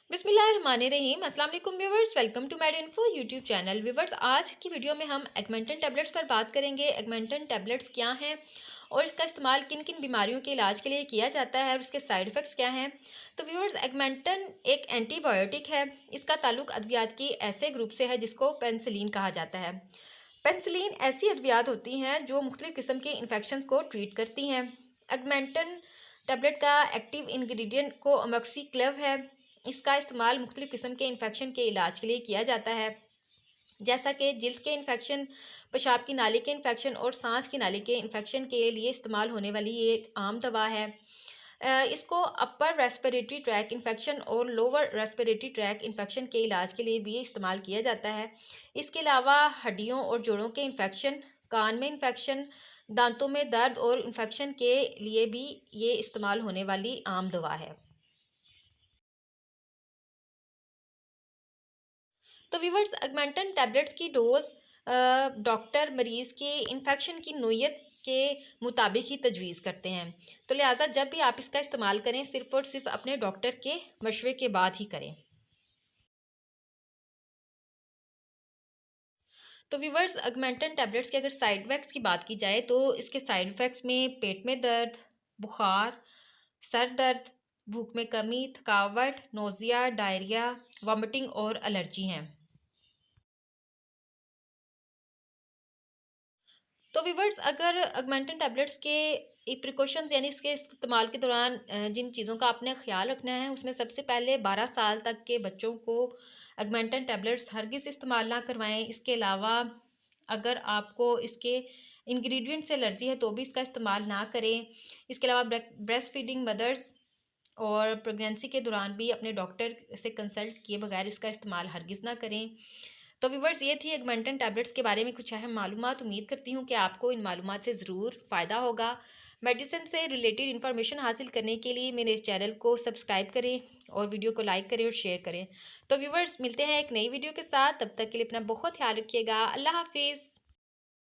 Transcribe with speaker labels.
Speaker 1: बिस्मिल्लाहिर्रहमानिर्रहीम। अस्सलाम वालेकुम viewers, welcome to Mediinfo YouTube channel. Viewers, आज की वीडियो में हम एगमेंटन टैबलेट्स पर बात करेंगे। एगमेंटन टैबलेट्स क्या हैं और इसका इस्तेमाल किन किन बीमारियों के इलाज के लिए किया जाता है और उसके साइड इफ़ेक्ट्स क्या हैं। तो व्यूवर्स, एगमेंटन एक एंटीबायोटिक है। इसका ताल्लुक अद्वियात की ऐसे ग्रुप से है जिसको पेनिसिलिन कहा जाता है। पेनिसिलिन ऐसी अद्वियात होती हैं जो मुख्तलिफ़ किस्म के इन्फेक्शन को ट्रीट करती हैं। एगमेंटन टैबलेट का एक्टिव इंग्रेडिएंट को अमोक्सिक्लेव है। इसका इस्तेमाल मुख्तलिफ़ किस्म के इन्फेक्शन के इलाज के लिए किया जाता है, जैसा कि जिल्द के इन्फेक्शन, पेशाब की नाली के इन्फेक्शन और सांस की नाली के इन्फेक्शन के लिए इस्तेमाल होने वाली ये एक आम दवा है। इसको अपर रेस्पिरेटरी ट्रैक इन्फेक्शन और लोअर रेस्पिरेटरी ट्रैक इन्फेक्शन के इलाज के लिए भी इस्तेमाल किया जाता है। इसके अलावा हड्डियों और जोड़ों के इन्फेक्शन, कान में इन्फेक्शन, दांतों में दर्द और इन्फेक्शन के लिए भी ये इस्तेमाल होने वाली आम दवा है। तो वीवर्स, एगमेंटन टैबलेट्स की डोज डॉक्टर मरीज़ के इन्फेक्शन की नोयत के मुताबिक ही तजवीज़ करते हैं। तो लिहाजा जब भी आप इसका इस्तेमाल करें, सिर्फ़ और सिर्फ अपने डॉक्टर के मशवरे के बाद ही करें। तो वीवर्स, एगमेंटन टैबलेट्स के अगर साइड इफ़ेक्ट्स की बात की जाए तो इसके साइड इफ़ेक्ट्स में पेट में दर्द, बुखार, सर दर्द, भूख में कमी, थकावट, नोज़िया, डायरिया, वॉमिटिंग और एलर्जी हैं। तो वीवर्स, अगर ऑगमेंटन टैबलेट्स के प्रिकॉशंस यानी इसके इस्तेमाल के दौरान जिन चीज़ों का आपने ख्याल रखना है, उसमें सबसे पहले 12 साल तक के बच्चों को ऑगमेंटन टैबलेट्स हरगिज़ इस्तेमाल ना करवाएं। इसके अलावा अगर आपको इसके इंग्रेडिएंट से एलर्जी है तो भी इसका इस्तेमाल ना करें। इसके अलावा ब्रेस्ट फीडिंग मदर्स और प्रेगनेंसी के दौरान भी अपने डॉक्टर से कंसल्ट किए बगैर इसका इस्तेमाल हरगिज़ ना करें। तो व्यूवर्स, ये थी एगमेंटन टैबलेट्स के बारे में कुछ अहम मालूमात। उम्मीद करती हूँ कि आपको इन मालूमात से ज़रूर फ़ायदा होगा। मेडिसिन से रिलेटेड इन्फॉर्मेशन हासिल करने के लिए मेरे इस चैनल को सब्सक्राइब करें और वीडियो को लाइक करें और शेयर करें। तो व्यूवर्स, मिलते हैं एक नई वीडियो के साथ। तब तक के लिए अपना बहुत ख्याल रखिएगा। अल्लाह हाफिज़।